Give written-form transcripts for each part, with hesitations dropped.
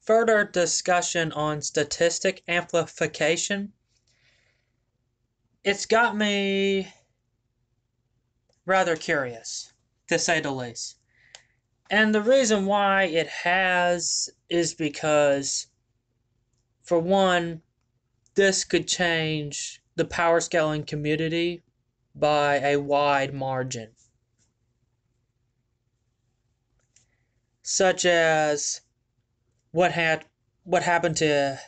further discussion on statistic amplification, it's got me rather curious, to say the least. And the reason why it has is because, for one, this could change the power scaling community by a wide margin. Such as what happened to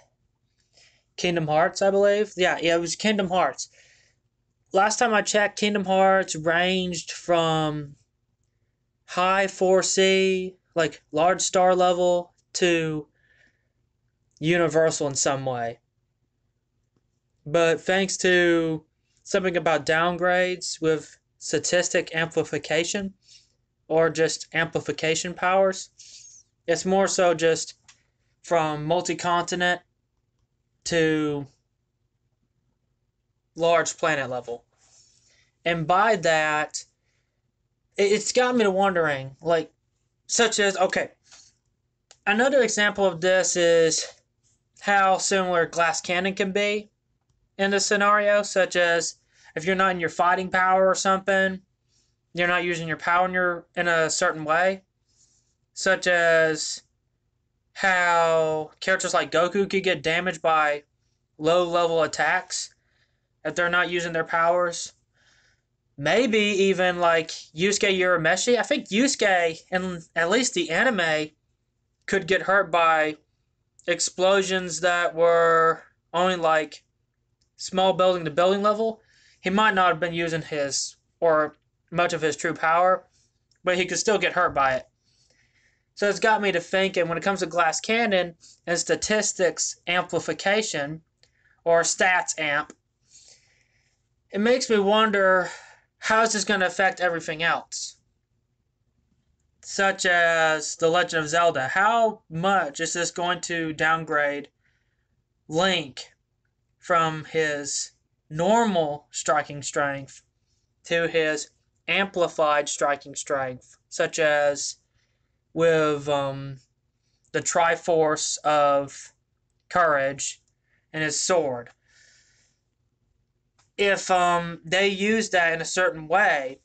Kingdom Hearts, I believe. Yeah, it was Kingdom Hearts. Last time I checked, Kingdom Hearts ranged from high 4C, like large star level, to universal in some way. But thanks to something about downgrades with statistic amplification, or just amplification powers, it's more so just from multi-continent to large planet level. And by that, it's got me to wondering, like, such as, okay, another example of this is how similar Glass Cannon can be in this scenario, such as if you're not in your fighting power or something, you're not using your power in a certain way, such as how characters like Goku could get damaged by low-level attacks if they're not using their powers. Maybe even like Yusuke Urameshi. I think Yusuke, in at least the anime, could get hurt by explosions that were only like small building to building level. He might not have been using his or much of his true power, but he could still get hurt by it. So it's got me to thinking, when it comes to Glass Cannon and statistics amplification, or stats amp, it makes me wonder, how is this going to affect everything else? Such as The Legend of Zelda. How much is this going to downgrade Link from his normal striking strength to his amplified striking strength, such as with the Triforce of Courage and his sword? If they use that in a certain way,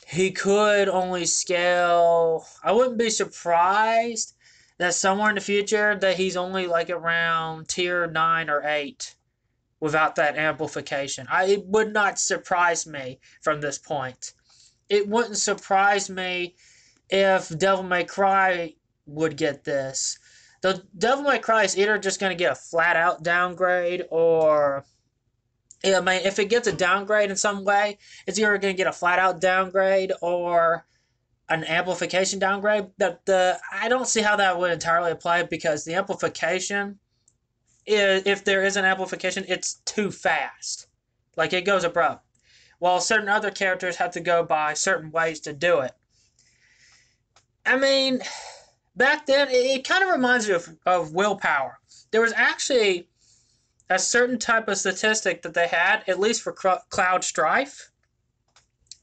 he could only scale. I wouldn't be surprised that somewhere in the future that he's only like around tier 9 or 8 without that amplification. It would not surprise me from this point. It wouldn't surprise me if Devil May Cry would get this. The Devil May Cry is either just going to get a flat-out downgrade, or I mean, if it gets a downgrade in some way, it's either going to get a flat-out downgrade or an amplification downgrade. I don't see how that would entirely apply, because the amplification, if there is an amplification, it's too fast. Like, it goes abrupt. While certain other characters have to go by certain ways to do it. I mean, back then, it kind of reminds me of willpower. There was actually a certain type of statistic that they had, at least for Cloud Strife.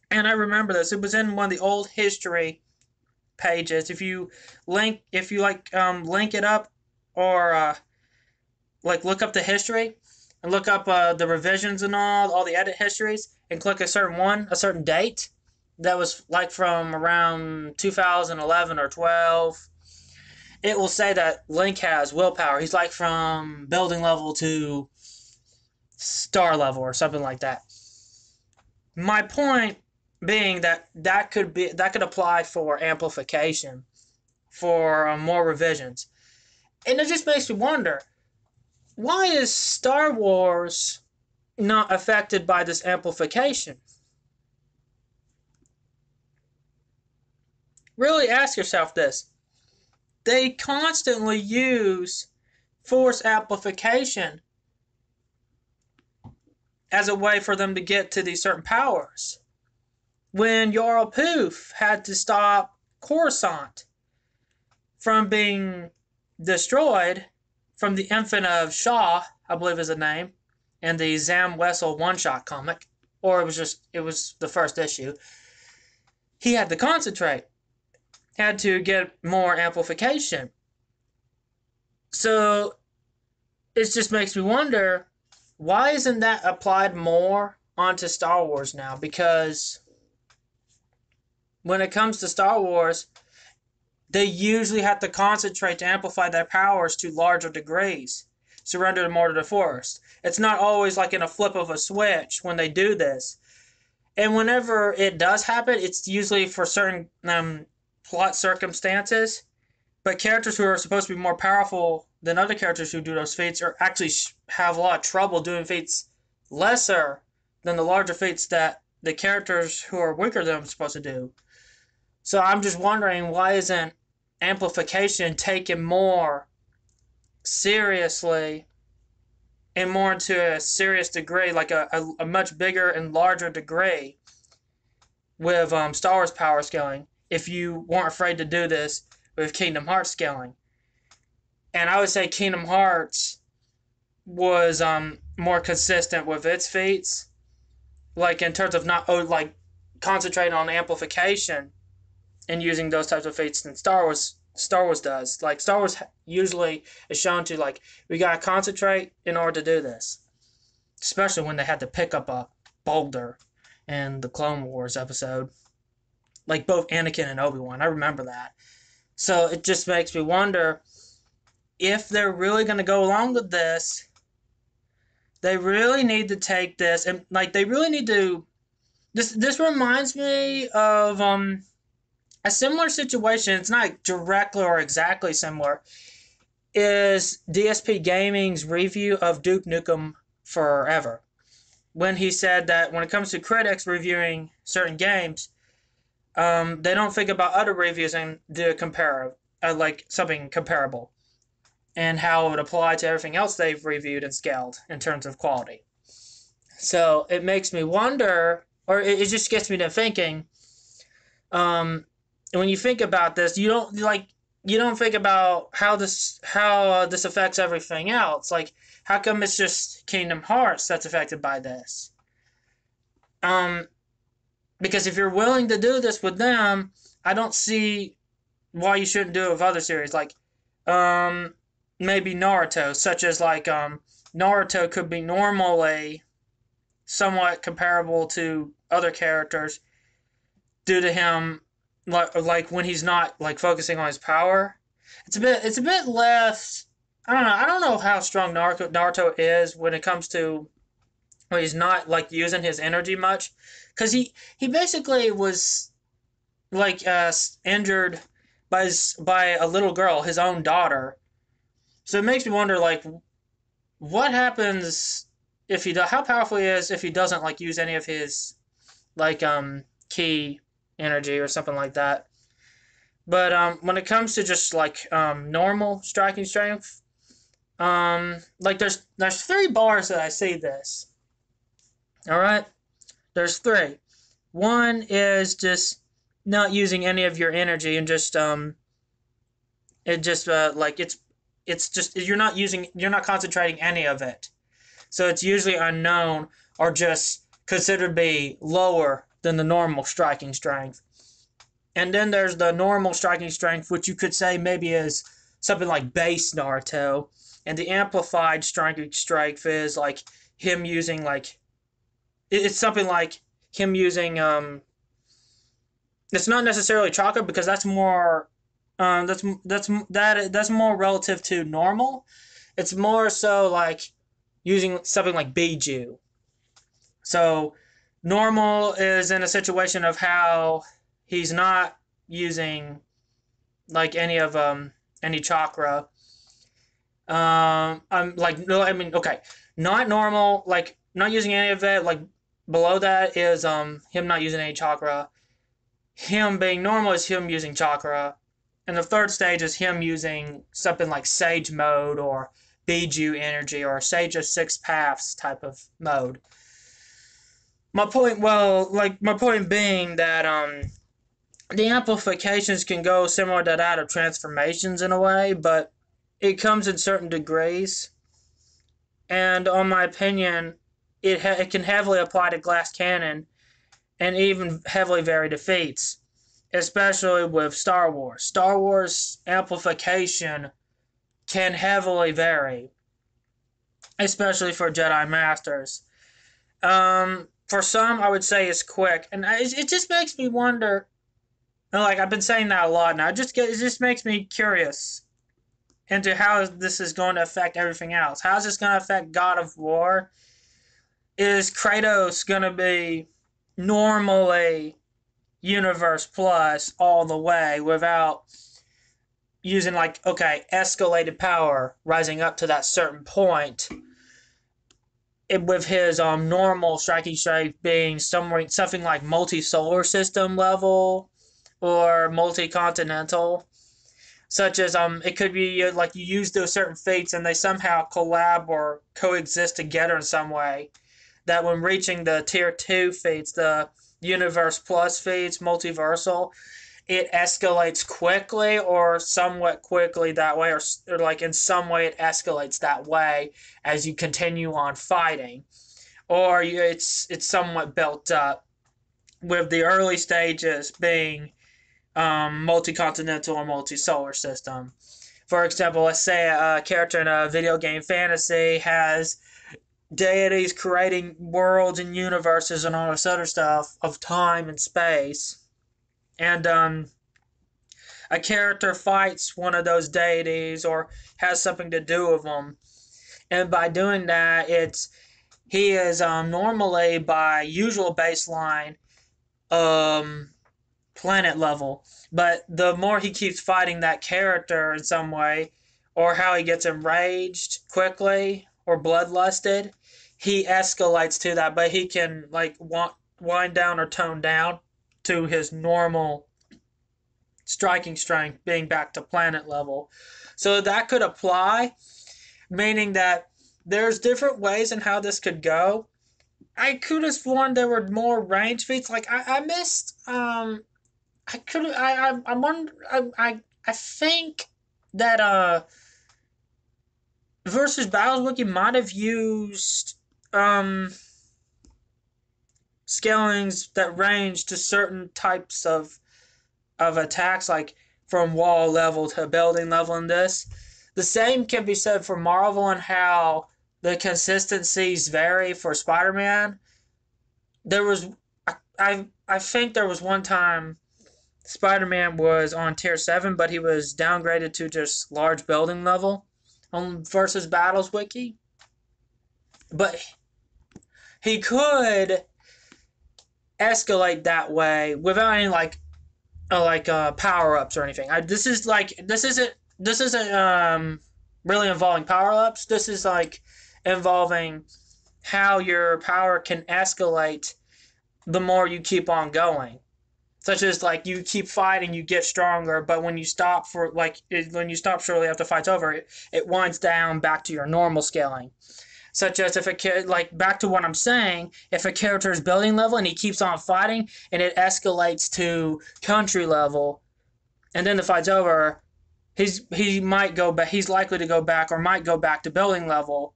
And I remember this. It was in one of the old history pages. If you link it up, or like look up the history and look up the revisions and all the edit histories, and click a certain date that was like from around 2011 or 12, it will say that Link has willpower. He's like from building level to star level or something like that. My point being that could apply for amplification for more revisions. And it just makes me wonder, why is Star Wars not affected by this amplification? Really ask yourself this. They constantly use force amplification as a way for them to get to these certain powers. When Jarl Poof had to stop Coruscant from being destroyed from the infant of Shaw, I believe is the name, in the Zam Wessel one-shot comic, or it was the first issue, he had to concentrate. Had to get more amplification. So it just makes me wonder, why isn't that applied more onto Star Wars now? Because when it comes to Star Wars, they usually have to concentrate to amplify their powers to larger degrees, surrender more to the Force. It's not always like in a flip of a switch when they do this. And whenever it does happen, it's usually for certain plot circumstances. But characters who are supposed to be more powerful than other characters who do those feats are actually have a lot of trouble doing feats lesser than the larger feats that the characters who are weaker than them are supposed to do. So I'm just wondering, why isn't amplification taken more seriously and more into a serious degree, like a much bigger and larger degree with Star Wars power scaling, if you weren't afraid to do this with Kingdom Hearts scaling. And I would say Kingdom Hearts was more consistent with its feats, like in terms of not like concentrating on amplification and using those types of feats than Star Wars does. Like Star Wars usually is shown to like, we gotta concentrate in order to do this, especially when they had to pick up a boulder in the Clone Wars episode, like both Anakin and Obi-Wan. I remember that. So it just makes me wonder, if they're really going to go along with this, they really need to take this, and like they really need to. This reminds me of a similar situation. It's not directly or exactly similar. Is DSP Gaming's review of Duke Nukem Forever, when he said that when it comes to critics reviewing certain games, they don't think about other reviews and do a comparative, like something comparable, and how it would apply to everything else they've reviewed and scaled in terms of quality. So it makes me wonder, or it just gets me to thinking. When you think about this, you don't think about how this affects everything else. Like, how come it's just Kingdom Hearts that's affected by this? Because if you're willing to do this with them, I don't see why you shouldn't do it with other series. Like, maybe Naruto, such as like Naruto could be normally somewhat comparable to other characters due to him, like when he's not like focusing on his power. It's a bit less. I don't know how strong Naruto is when it comes to when he's not like using his energy much, because he basically was like injured by a little girl, his own daughter. So it makes me wonder, like, what happens if how powerful he is if he doesn't like use any of his like key energy or something like that. But when it comes to just like normal striking strength, like there's 3 bars that I see this. All right, there's 3. One is just not using any of your energy and just it just like it's just you're not concentrating any of it. So it's usually unknown or just considered to be lower than the normal striking strength. And then there's the normal striking strength, which you could say maybe is something like base Naruto. And the amplified striking strength is like him using like, it's something like him using it's not necessarily chakra, because that's more that's more relative to normal. It's more so like using something like Biju. So normal is in a situation of how he's not using like any chakra. I'm like, no, I mean, okay, not normal, like not using any of it. Like below that is him not using any chakra. Him being normal is him using chakra. And the third stage is him using something like Sage mode or Biju energy or Sage of 6 Paths type of mode. My point being that the amplifications can go similar to that of transformations in a way, but it comes in certain degrees. And on my opinion, it can heavily apply to Glass Cannon and even heavily vary to feats, especially with Star Wars. Star Wars amplification can heavily vary, especially for Jedi Masters. For some, I would say it's quick, and it just makes me wonder. Like I've been saying that a lot now. It just makes me curious into how this is going to affect everything else. How is this going to affect God of War? Is Kratos going to be normally Universe Plus all the way without using like escalated power rising up to that certain point? With his normal striking strength being something like multi-solar system level or multi-continental, such as it could be like you use those certain feats and they somehow collab or coexist together in some way, that when reaching the tier 2 feats, the universe plus feats, multiversal, it escalates quickly or somewhat quickly that way, or like in some way it escalates that way as you continue on fighting, or it's somewhat built up, with the early stages being multi-continental or multi-solar system. For example, let's say a character in a video game fantasy has deities creating worlds and universes and all this other stuff of time and space, and a character fights one of those deities or has something to do with them, and by doing that, he is normally by usual baseline planet level, but the more he keeps fighting that character in some way, or how he gets enraged quickly or bloodlusted, he escalates to that, but he can like wind down or tone down to his normal striking strength, being back to planet level. So that could apply, meaning that there's different ways in how this could go. I could have sworn there were more range feats. Like I missed I could I wonder I think that versus Battles Wiki might have used scalings that range to certain types of attacks, like from wall level to building level in this. The same can be said for Marvel and how the consistencies vary for Spider-Man. There was I think there was one time Spider-Man was on tier 7, but he was downgraded to just large building level on versus Battles Wiki. But he could escalate that way without any power ups or anything. This isn't really involving power ups. This is like involving how your power can escalate the more you keep on going. Such as like you keep fighting, you get stronger, but when you stop shortly after the fight's over, it winds down back to your normal scaling. Such as if back to what I'm saying, if a character is building level and he keeps on fighting and it escalates to country level, and then the fight's over, he might go back. He's likely to go back or might go back to building level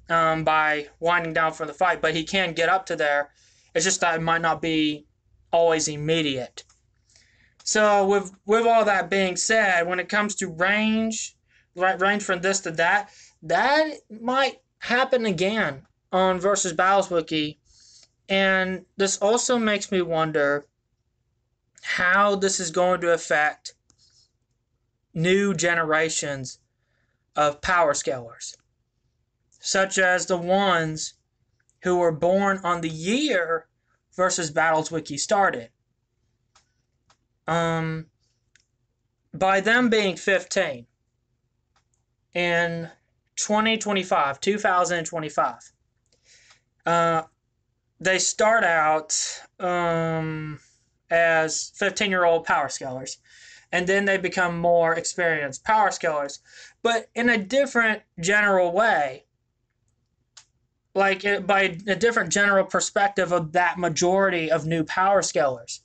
by winding down for the fight, but he can get up to there. It's just that it might not be always immediate. So with all that being said, when it comes to range from this to that might happen again on versus Battles Wiki. And this also makes me wonder how this is going to affect new generations of power scalers, such as the ones who were born on the year versus Battles Wiki started. By them being 15 in 2025, they start out as 15-year-old power scalers, and then they become more experienced power scalers, but in a different general way, like by a different general perspective of that majority of new power scalers.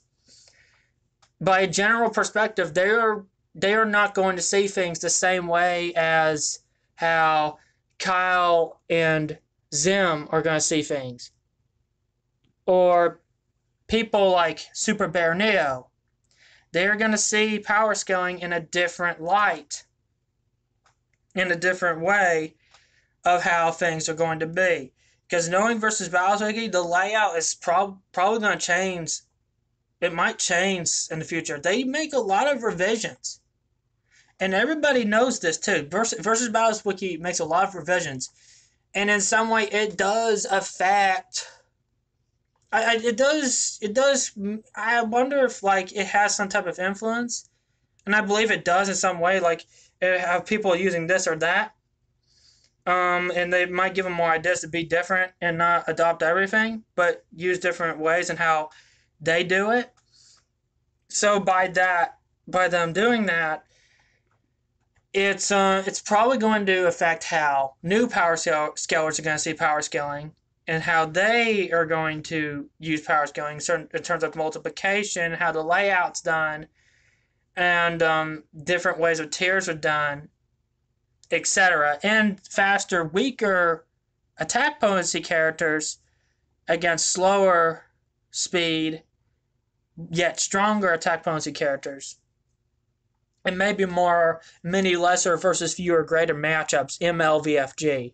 By a general perspective, they are not going to see things the same way as how Kyle and Zim are going to see things, or people like Super Bear Neo. They're going to see power scaling in a different light in a different way of how things are going to be. Because knowing versus battles wiki, the layout is probably going to change. It might change in the future. They make a lot of revisions, and everybody knows this too. Versus battles wiki makes a lot of revisions, and in some way, it does affect. It does. It does. I wonder if like it has some type of influence, and I believe it does in some way. Like have people using this or that. And they might give them more ideas to be different and not adopt everything, but use different ways in how they do it. So by them doing that, it's probably going to affect how new power scalers are going to see power scaling and how they are going to use power scaling in terms of multiplication, how the layout's done, and different ways of tiers are done, etc. And faster, weaker attack potency characters against slower speed, yet stronger attack potency characters. And maybe many lesser versus fewer greater matchups, MLVFG.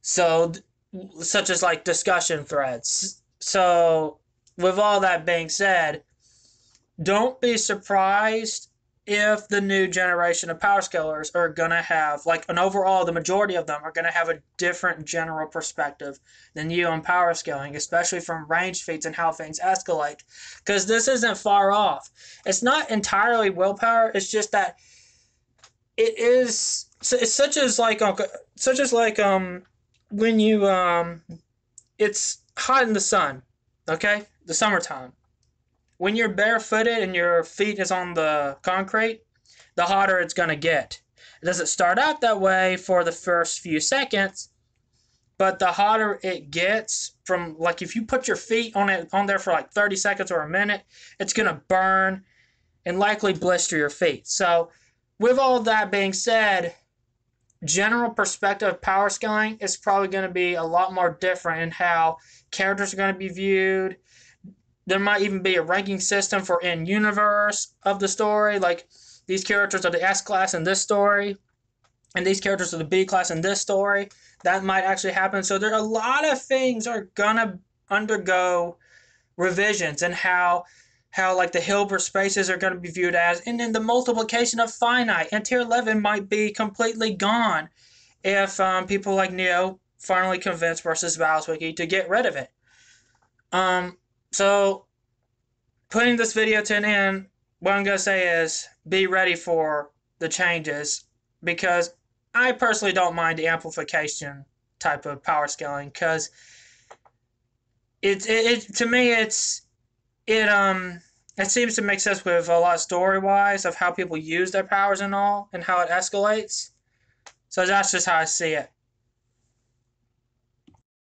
So, such as like discussion threads. So, with all that being said, don't be surprised if the new generation of power scalers are going to have, like, an overall, the majority of them are going to have a different general perspective than you on power scaling, especially from range feats and how things escalate. Because this isn't far off. It's not entirely willpower, it's just that it is, it's such as like, when you, it's hot in the sun, okay? The summertime. When you're barefooted and your feet is on the concrete, the hotter it's going to get. It doesn't start out that way for the first few seconds, but the hotter it gets from, like, if you put your feet on there for like 30 seconds or a minute, it's going to burn and likely blister your feet. So with all that being said, general perspective of power scaling is probably going to be a lot more different in how characters are going to be viewed. There might even be a ranking system for in-universe of the story, like these characters are the S class in this story, and these characters are the B class in this story. That might actually happen. So there are a lot of things are gonna undergo revisions, and how like the Hilbert spaces are going to be viewed as, and then the multiplication of finite and tier 11 might be completely gone if people like Neo finally convince versus Battles Wiki to get rid of it. So, putting this video to an end, what I'm going to say is be ready for the changes, because I personally don't mind the amplification type of power scaling, because to me it seems to make sense with a lot story-wise of how people use their powers and all, and how it escalates. So that's just how I see it.